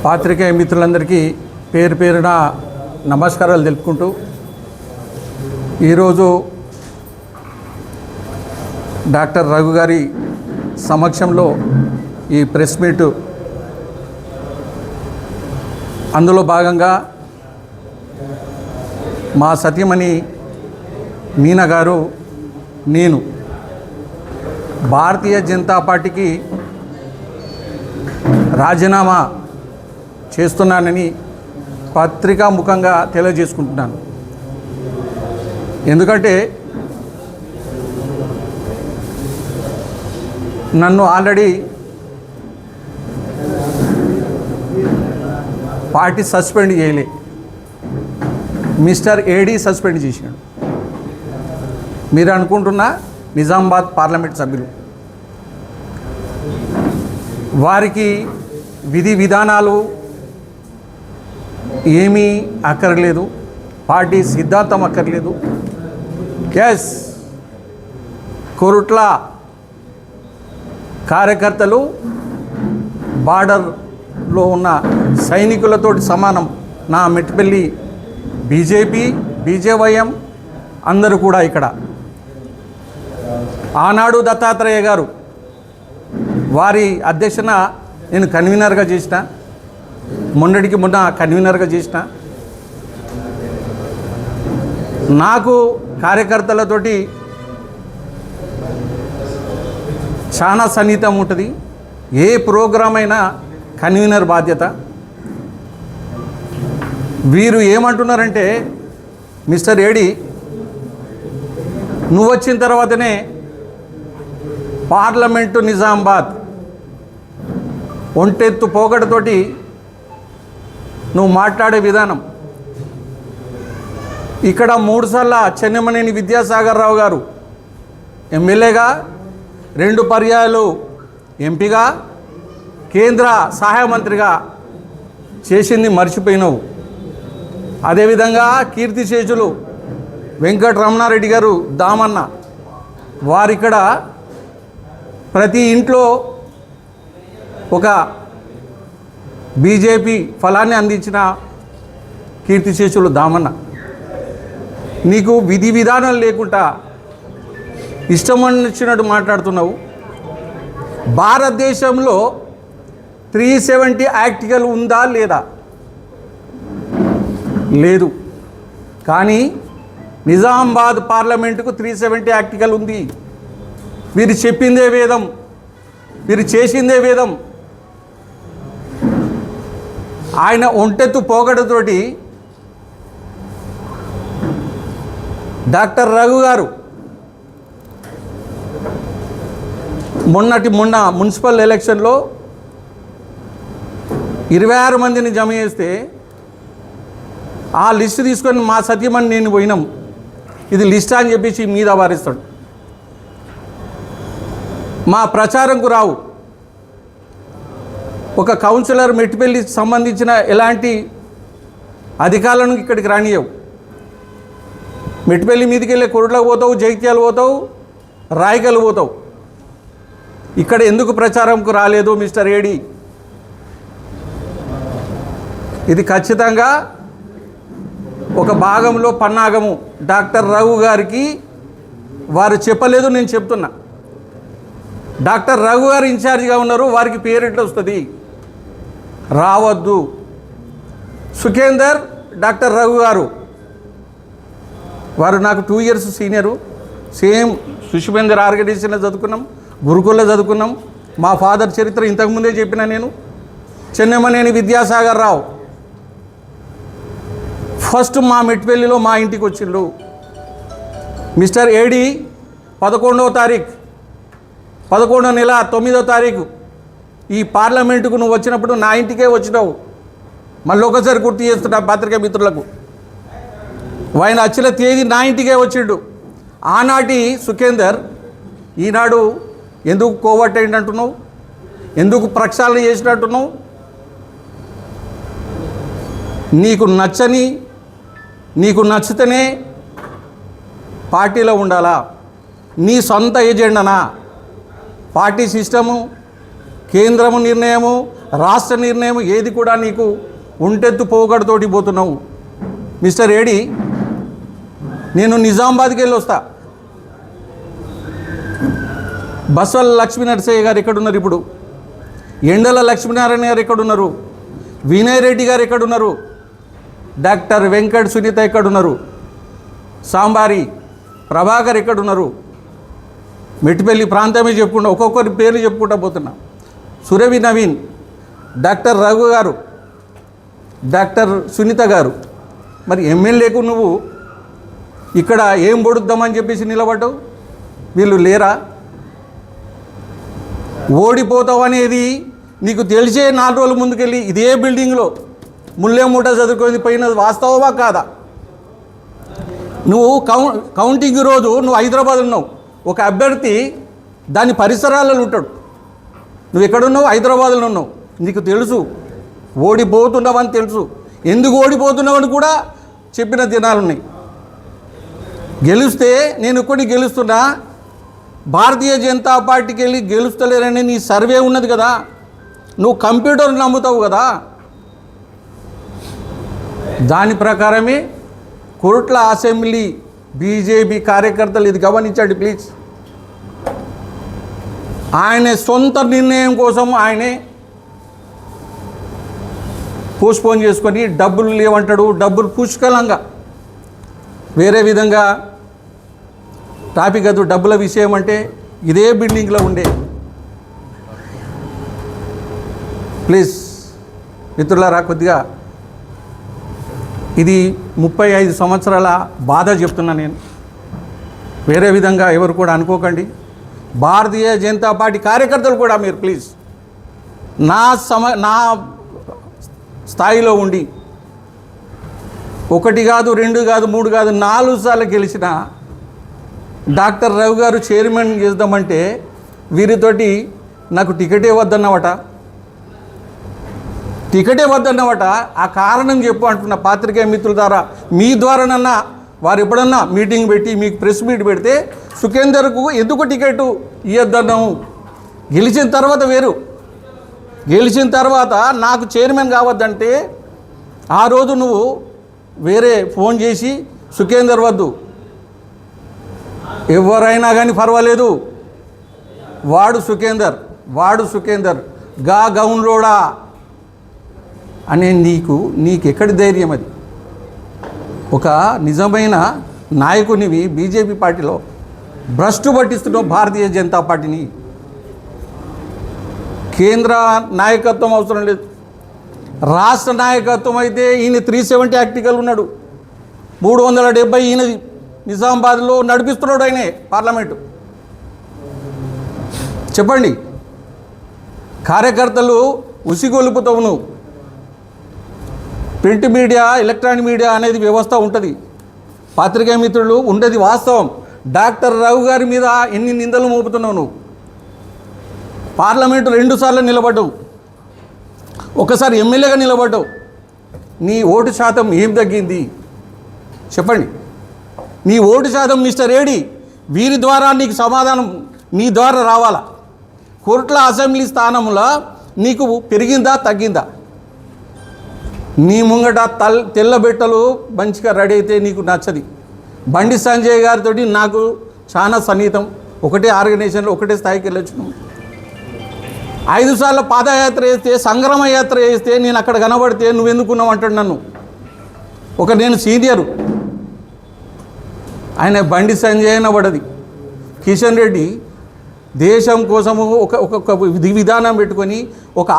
పాత్రికేయ మిత్రులందరికీ పేరు పేరున నమస్కారాలు తెలుపుకుంటూ ఈరోజు డాక్టర్ రఘు గారి సమక్షంలో ఈ ప్రెస్ మీటు, అందులో భాగంగా మా సతీమణి మీనా గారు, నేను భారతీయ జనతా పార్టీకి రాజీనామా చేస్తున్నానని పత్రికా ముఖంగా తెలియజేసుకుంటున్నాను. ఎందుకంటే నన్ను ఆల్రెడీ పార్టీ సస్పెండ్ చేయలే, మిస్టర్ ఏడీ సస్పెండ్ చేశాడు. మీరు అనుకుంటున్న నిజామాబాద్ పార్లమెంట్ సభ్యులు, వారికి విధి విధానాలు ఏమీ అక్కర్లేదు, పార్టీ సిద్ధాంతం అక్కర్లేదు. ఎస్, కొరుట్ల కార్యకర్తలు బార్డర్లో ఉన్న సైనికులతోటి సమానం. నా మెట్టిపల్లి బీజేపీ, బీజేవైఎం అందరూ కూడా ఇక్కడ. ఆనాడు దత్తాత్రేయ గారు వారి అధ్యక్షన నేను కన్వీనర్గా చేసిన, మొన్నటికి మొన్న కన్వీనర్గా చేసిన. నాకు కార్యకర్తలతోటి చాలా సన్నిహితం ఉంటుంది. ఏ ప్రోగ్రాం అయినా కన్వీనర్ బాధ్యత. వీరు ఏమంటున్నారంటే, మిస్టర్ ఏడి, నువ్వు వచ్చిన తర్వాతనే పార్లమెంటు నిజామాబాద్ ఒంటెత్తు పోగడతోటి నువ్వు మాట్లాడే విధానం. ఇక్కడ 3 సార్లు చెన్నమనేని విద్యాసాగర్ రావు గారు ఎమ్మెల్యేగా, 2 పర్యాయాలు ఎంపీగా, కేంద్ర సహాయ మంత్రిగా చేసింది మర్చిపోయినావు. అదేవిధంగా కీర్తిశేషులు వెంకటరమణారెడ్డి గారు దామన్న, వారిక్కడ ప్రతి ఇంట్లో ఒక బీజేపీ ఫలాన్ని అందించిన కీర్తిశేషులు దామన్న. నీకు విధి విధానం లేకుండా ఇష్టం వచ్చినట్టు మాట్లాడుతున్నావు. భారతదేశంలో 370 ఆర్టికల్ ఉందా లేదా? లేదు. కానీ నిజామాబాద్ పార్లమెంటుకు 370 ఆర్టికల్ ఉంది. వీరు చెప్పిందే వేదం, వీరు చేసిందే వేదం. ఆయన ఒంటెత్తు పోగడతోటి డాక్టర్ రఘు గారు మొన్న మున్సిపల్ ఎలక్షన్లో 26 మందిని జమ చేస్తే ఆ లిస్టు తీసుకొని మా సత్యమని నేను పోయినాం, ఇది లిస్ట్ అని చెప్పేసి మీద వారిస్తాడు. మా ప్రచారంకు రావు. ఒక కౌన్సిలర్ మెట్టిపల్లికి సంబంధించిన ఎలాంటి అధికారులను ఇక్కడికి రానియవు. మెట్టిపల్లి మీదకి వెళ్ళి కొరుట్లకు పోతావు, జైత్యాలు పోతావు, రాయకలు పోతావు. ఇక్కడ ఎందుకు ప్రచారంకు రాలేదు మిస్టర్ ఏడి? ఇది ఖచ్చితంగా ఒక భాగంలో పన్నాగము. డాక్టర్ రఘు గారికి వారు చెప్పలేదు, నేను చెప్తున్నా. డాక్టర్ రఘు గారు ఇన్ఛార్జిగా ఉన్నారు, వారికి పేరు ఎట్లా వస్తుంది? రావద్దు. సుఖేందర్, డాక్టర్ రఘు గారు వారు నాకు 2 ఇయర్స్ సీనియరు. సేమ్ సుషుభేందర్ ఆర్గనైజేషన్లో చదువుకున్నాం, గురుకుల్లో చదువుకున్నాం. మా ఫాదర్ చరిత్ర ఇంతకుముందే చెప్పిన నేను. చెన్నమనేని విద్యాసాగర్ రావు ఫస్ట్ మా మెట్టిపల్లిలో మా ఇంటికి వచ్చిండు. మిస్టర్ ఏడి 11వ తారీఖు 11వ నెల 9వ తారీఖు ఈ పార్లమెంటుకు నువ్వు వచ్చినప్పుడు నా ఇంటికే వచ్చినావు. మళ్ళీ ఒకసారి గుర్తు చేస్తున్నా పత్రికా మిత్రులకు, ఆయన వచ్చిన తేదీ నా ఇంటికే వచ్చిండు. ఆనాటి సుఖేందర్ ఈనాడు ఎందుకు కోవర్ట్ అయిందంటున్నావు? ఎందుకు ప్రక్షాళన చేసినట్టున్నావు? నీకు నచ్చితేనే పార్టీలో ఉండాలా? నీ సొంత ఏజెండానా? పార్టీ సిస్టము, కేంద్రము నిర్ణయము, రాష్ట్ర నిర్ణయం ఏది కూడా నీకు ఒంటెత్తు పోగడతోటి పోతున్నావు. మిస్టర్ ఏడి, నేను నిజామాబాద్కి వెళ్ళి వస్తా. బస్వల లక్ష్మీనరసయ్య గారు ఎక్కడున్నారు ఇప్పుడు? ఎండల లక్ష్మీనారాయణ గారు ఎక్కడున్నారు? వినయ్ రెడ్డి గారు ఎక్కడున్నారు? డాక్టర్ వెంకట్ సునీత ఎక్కడున్నారు? సాంబారి ప్రభాకర్ ఎక్కడున్నారు? మెట్టిపల్లి ప్రాంతమే చెప్పుకుంటా, ఒక్కొక్కరి పేర్లు చెప్పుకుంటా పోతున్నా. సురవి నవీన్, డాక్టర్ రఘు గారు, డాక్టర్ సునీత గారు. మరి ఎమ్మెల్యేకు నువ్వు ఇక్కడ ఏం పొడుద్దామని చెప్పేసి నిలబడ్డావు? వీళ్ళు లేరా? ఓడిపోతావు అనేది నీకు తెలిసే 4 రోజుల ముందుకెళ్ళి ఇదే బిల్డింగ్లో ముల్లే మూట చదువుకొని పోయినది వాస్తవమా కాదా? నువ్వు కౌంటింగ్ రోజు నువ్వు హైదరాబాద్ ఉన్నావు. ఒక అభ్యర్థి దాని పరిసరాలలో ఉంటాడు. నువ్వు ఎక్కడున్నావు? హైదరాబాద్లో ఉన్నావు. నీకు తెలుసు ఓడిపోతున్నావని తెలుసు. ఎందుకు ఓడిపోతున్నావని కూడా చెప్పిన దినాలున్నాయి. గెలిస్తే నేను కొన్ని గెలుస్తున్నా, భారతీయ జనతా పార్టీకి వెళ్ళి గెలుస్తలేరని నీ సర్వే ఉన్నది కదా. నువ్వు కంప్యూటర్ నమ్ముతావు కదా. దాని ప్రకారమే కోట్ల అసెంబ్లీ బీజేపీ కార్యకర్తలు ఇది గమనించండి ప్లీజ్. ఆయన సొంత నిర్ణయం కోసం ఆయనే పోస్ట్పోన్ చేసుకొని డబ్బులు లేవంటాడు. డబ్బులు పుష్కలంగా వేరే విధంగా టాపిక్ అది. డబ్బుల విషయం అంటే ఇదే బిల్డింగ్లో ఉండే. ప్లీజ్ మిత్రులారా, కొద్దిగా ఇది 35 సంవత్సరాల బాధ చెప్తున్నా నేను. వేరే విధంగా ఎవరు కూడా అనుకోకండి. భారతీయ జనతా పార్టీ కార్యకర్తలు కూడా మీరు ప్లీజ్ నా స్థాయిలో ఉండి 1 కాదు 2 కాదు 3 కాదు 4 సార్లు గెలిచిన డాక్టర్ రవి గారు చైర్మన్ చేద్దామంటే వీరితోటి నాకు టికెటే వద్దన్నమాట. ఆ కారణం చెప్పు అంటున్న పాత్రికేయ మిత్రుల ద్వారా, మీ ద్వారానన్నా వారు ఎప్పుడన్నా మీటింగ్ పెట్టి మీకు ప్రెస్ మీట్ పెడితే సుఖేందర్కు ఎందుకు టికెట్ ఇవ్వద్దన్నాము. గెలిచిన తర్వాత వేరు. గెలిచిన తర్వాత నాకు చైర్మన్ కావద్దంటే ఆ రోజు నువ్వు వేరే ఫోన్ చేసి సుఖేందర్ వద్దు, ఎవరైనా కానీ పర్వాలేదు, వాడు సుఖేందర్ గా గౌన్లోడా అనే నీకు ఎక్కడి ధైర్యం అది? ఒక నిజమైన నాయకునివి బీజేపీ పార్టీలో భ్రష్టు పట్టిస్తున్నావు భారతీయ జనతా పార్టీని. కేంద్ర నాయకత్వం అవసరం లేదు, రాష్ట్ర నాయకత్వం అయితే ఈయన 370 యాక్టికల్ ఉన్నాడు. 370 ఈయనది. నిజామాబాద్లో నడిపిస్తున్నాడు ఆయనే పార్లమెంటు. చెప్పండి, కార్యకర్తలు ఉసిగొలుపుతావు నువ్వు. ప్రింట్ మీడియా, ఎలక్ట్రానిక్ మీడియా అనేది వ్యవస్థ ఉంటుంది. పాత్రికేయ మిత్రులు ఉండేది వాస్తవం. డాక్టర్ రవి గారి మీద ఎన్ని నిందలు మోపుతున్నావు నువ్వు. పార్లమెంటు 2 సార్లు నిలబడ్డావు, ఒకసారి ఎమ్మెల్యేగా నిలబడ్డావు. నీ ఓటు శాతం ఏం తగ్గింది చెప్పండి. నీ ఓటు శాతం మిస్టర్ ఏడి, వీరి ద్వారా నీకు సమాధానం నీ ద్వారా రావాలా. కోట్ల అసెంబ్లీ స్థానంలో నీకు పెరిగిందా తగ్గిందా? నీ ముంగట తెల్లబెట్టలు మంచిగా రెడీ అయితే నీకు నచ్చది. బండి సంజయ్ గారితో నాకు చాలా సన్నిహితం. ఒకటే ఆర్గనైజేషన్లో ఒకటే స్థాయికి వెళ్ళొచ్చినాం. 5 సార్లు పాదయాత్ర చేస్తే, సంగ్రామ యాత్ర చేస్తే నేను అక్కడ కనబడితే నువ్వెందుకున్నావు అంటాడు నన్ను. నేను సీనియరు, ఆయన బండి సంజయ్ అనబడది. కిషన్ రెడ్డి దేశం కోసము ఒక విధి విధానం పెట్టుకొని ఒక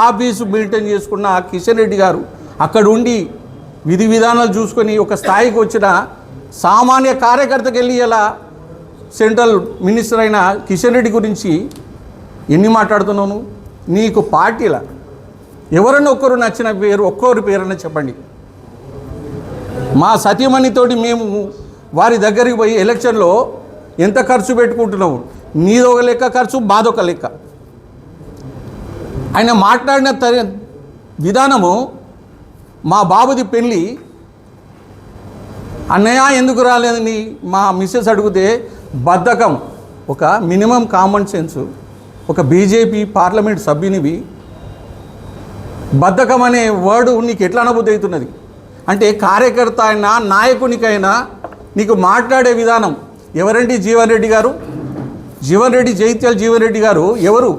ఆఫీసు మెయింటైన్ చేసుకున్న కిషన్ రెడ్డి గారు అక్కడ ఉండి విధి విధానాలు చూసుకొని ఒక స్థాయికి వచ్చిన సామాన్య కార్యకర్తకి వెళ్ళి ఇలా సెంట్రల్ మినిస్టర్ అయిన కిషన్ రెడ్డి గురించి ఎన్ని మాట్లాడుతున్నావు? నీకు పార్టీల ఎవరన్నా ఒక్కరు నచ్చిన ఒక్కరి పేరన్నా చెప్పండి. మా సతీమణితోటి మేము వారి దగ్గరికి పోయి ఎలక్షన్లో ఎంత ఖర్చు పెట్టుకుంటున్నాము, నీదొక లెక్క ఖర్చు, మాదొక లెక్క. ఆయన మాట్లాడిన విధానము, మా బాబుది పెళ్ళి అన్నయ్య ఎందుకు రాలేదని మా మిస్సెస్ అడిగితే బద్ధకం, ఒక మినిమం కామన్ సెన్స్, ఒక బీజేపీ పార్లమెంట్ సభ్యునివి బద్ధకం అనే వర్డు నీకు ఎట్లా అనుభూతి అవుతున్నది అంటే కార్యకర్త అయినా నాయకునికైనా నీకు మాట్లాడే విధానం ఎవరండి జీవన్ రెడ్డి గారు? జీవన్ రెడ్డి, జైత్యాల జీవన్ రెడ్డి గారు ఎవరు?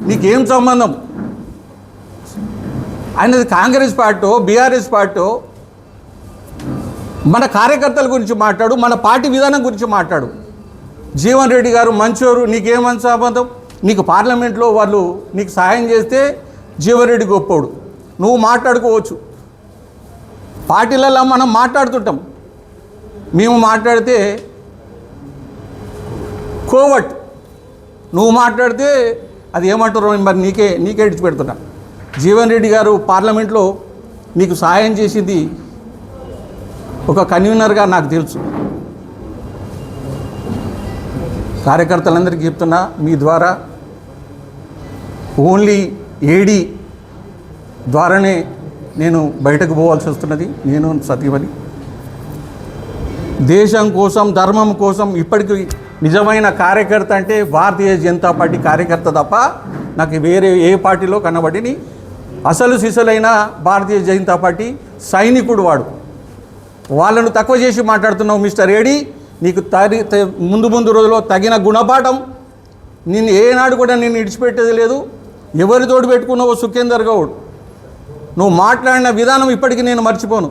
నీకేం సంబంధం? ఆయనది కాంగ్రెస్ పార్టీ, బీఆర్ఎస్ పార్టీ. మన కార్యకర్తల గురించి మాట్లాడు, మన పార్టీ విధానం గురించి మాట్లాడు. జీవన్ రెడ్డి గారు మంచోరు, నీకేమని సంబంధం? నీకు పార్లమెంట్లో వాళ్ళు నీకు సహాయం చేస్తే జీవన్ రెడ్డి గొప్పోడు, నువ్వు మాట్లాడుకోవచ్చు. పార్టీలలో మనం మాట్లాడుతుంటాం, మేము మాట్లాడితే కోవట్, నువ్వు మాట్లాడితే అది ఏమంటారో మరి నీకే ఇడిచిపెడుతున్నా. జీవన్ రెడ్డి గారు పార్లమెంట్లో నీకు సహాయం చేసింది ఒక కన్వీనర్గా నాకు తెలుసు. కార్యకర్తలందరికీ చెప్తున్నా, మీ ద్వారా ఓన్లీ ఏడీ ద్వారానే నేను బయటకు పోవాల్సి వస్తున్నది. నేను సతీమణి దేశం కోసం, ధర్మం కోసం ఇప్పటికీ నిజమైన కార్యకర్త అంటే భారతీయ జనతా పార్టీ కార్యకర్త తప్ప నాకు వేరే ఏ పార్టీలో కనబడిని. అసలు సిసలైన భారతీయ జనతా పార్టీ సైనికుడు వాడు. వాళ్ళను తక్కువ చేసి మాట్లాడుతున్నావు మిస్టర్ ఏడీ. నీకు ముందు రోజుల్లో తగిన గుణపాఠం. నిన్ను ఏనాడు కూడా నిన్ను ఇడిచిపెట్టేది లేదు. ఎవరి తోడు పెట్టుకున్నావో సుఖేందర్ గౌడ్, నువ్వు మాట్లాడిన విధానం ఇప్పటికీ నేను మర్చిపోను.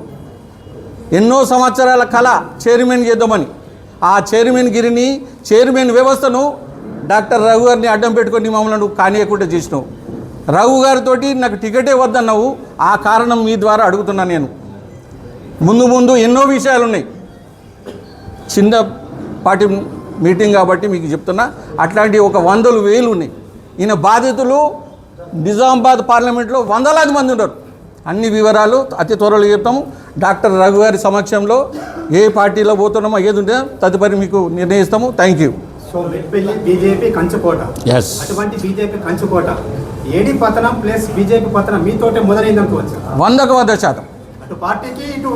ఎన్నో సంవత్సరాల కళ చైర్మన్ చేద్దామని, ఆ చైర్మన్ గిరిని, చైర్మన్ వ్యవస్థను డాక్టర్ రఘు గారిని అడ్డం పెట్టుకొని మమ్మల్ని కానీయకుండా చేసినావు. రఘు గారితో నాకు టికెటే వద్దన్నావు. ఆ కారణం మీ ద్వారా అడుగుతున్నా. నేను ముందు ఎన్నో విషయాలు ఉన్నాయి. చిన్న పార్టీ మీటింగ్ కాబట్టి మీకు చెప్తున్నా. అట్లాంటి ఒక 100,000 ఉన్నాయి. ఈయన బాధితులు నిజామాబాద్ పార్లమెంట్లో వందలాది మంది ఉన్నారు. అన్ని వివరాలు అతి త్వరలో చెప్తాము. డాక్టర్ రఘు గారి సమక్షంలో ఏ పార్టీలో పోతున్నామో ఏది ఉంటే తదుపరి మీకు నిర్ణయిస్తాము. Thank you. So Metpalli BJP కంచుకోట. ఎస్, అటువంటి బీజేపీ కంచుకోట ఏడీ పతనం ప్లస్ బీజేపీ పతనం మీతోటే మొదలైంది అనుకోవచ్చు. 100% అటు పార్టీకి ఇటు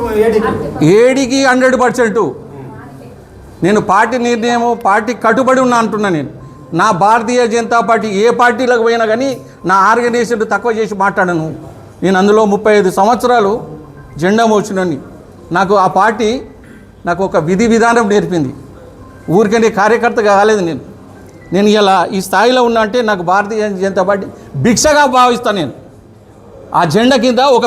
ఏడీకి 100%. నేను పార్టీ నిర్ణయం, పార్టీ కట్టుబడి ఉన్నా అంటున్నా. నేను నా భారతీయ జనతా పార్టీ ఏ పార్టీలకు పోయినా కానీ నా ఆర్గనైజేషన్ తక్కువ చేసి మాట్లాడను. నేను అందులో 35 సంవత్సరాలు జెండా మోచినని. నాకు ఆ పార్టీ నాకు ఒక విధి విధానం నేర్పింది. ఊరికనే కార్యకర్తగా కాలేదు. నేను ఇలా ఈ స్థాయిలో ఉన్నా అంటే నాకు భారతీయ జనతా పార్టీ భిక్షగా భావిస్తాను. నేను ఆ జెండా కింద ఒక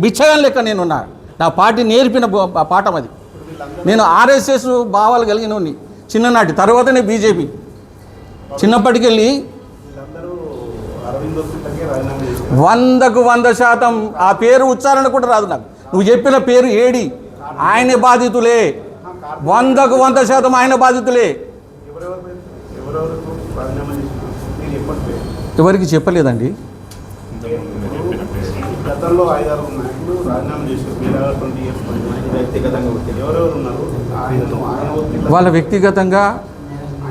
బిచ్చగా లెక్క నేనున్నా. నా పార్టీ నేర్పిన పాఠం అది. నేను ఆర్ఎస్ఎస్ భావాలు కలిగినోని చిన్ననాటి, తర్వాతనే బీజేపీ. చిన్నప్పటికెళ్ళి 100% ఆ పేరు ఉచ్చారణ కూడా రాదు నాకు. నువ్వు చెప్పిన పేరు ఏడి, ఆయన బాధితులే. 100% ఆయన బాధితులే. ఎవరికి చెప్పలేదండి. గతంలో 5-6 నాయకులు రాజీనామా చేశారు. వాళ్ళ వ్యక్తిగతంగా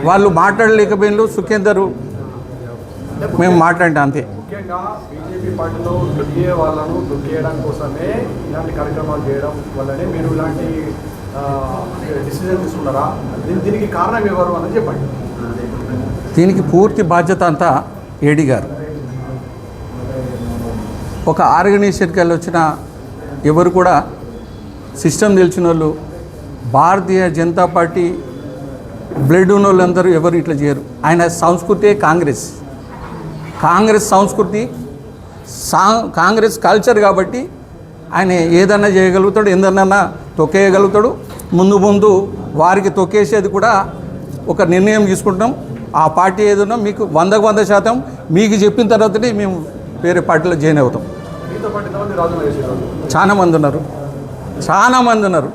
వాళ్ళు మాట్లాడలేకపోయిన సుఖేందరు మేము మాట్లాడినా అంతే. ముఖ్యంగా బీజేపీ పార్టీలో దొరికే వాళ్ళను దొరికేయడం కోసమే ఇలాంటి కార్యక్రమాలు చేయడం వల్లనే మీరు ఇలాంటి డిసిజన్ తీసుకున్నారా? దీనికి కారణం ఎవరు అని చెప్పండి. దీనికి పూర్తి బాధ్యత అంతా ఏడీ గారు. ఒక ఆర్గనైజేషన్కి వెళ్ళి వచ్చిన ఎవరు కూడా సిస్టమ్ తెలిసిన వాళ్ళు, భారతీయ జనతా పార్టీ బ్లడ్ ఉన్న వాళ్ళందరూ ఎవరు ఇట్లా చేయరు. ఆయన సంస్కృతి కాంగ్రెస్ సంస్కృతి, కాంగ్రెస్ కల్చర్ కాబట్టి ఆయన ఏదన్నా చేయగలుగుతాడు, ఎందన్నా తొక్కేయగలుగుతాడు. ముందు వారికి తొక్కేసేది కూడా ఒక నిర్ణయం తీసుకుంటాం. ఆ పార్టీ ఏదన్నా మీకు 100% మీకు చెప్పిన తర్వాతనే మేము వేరే పార్టీలో జాయిన్ అవుతాం. చాలా మంది ఉన్నారు.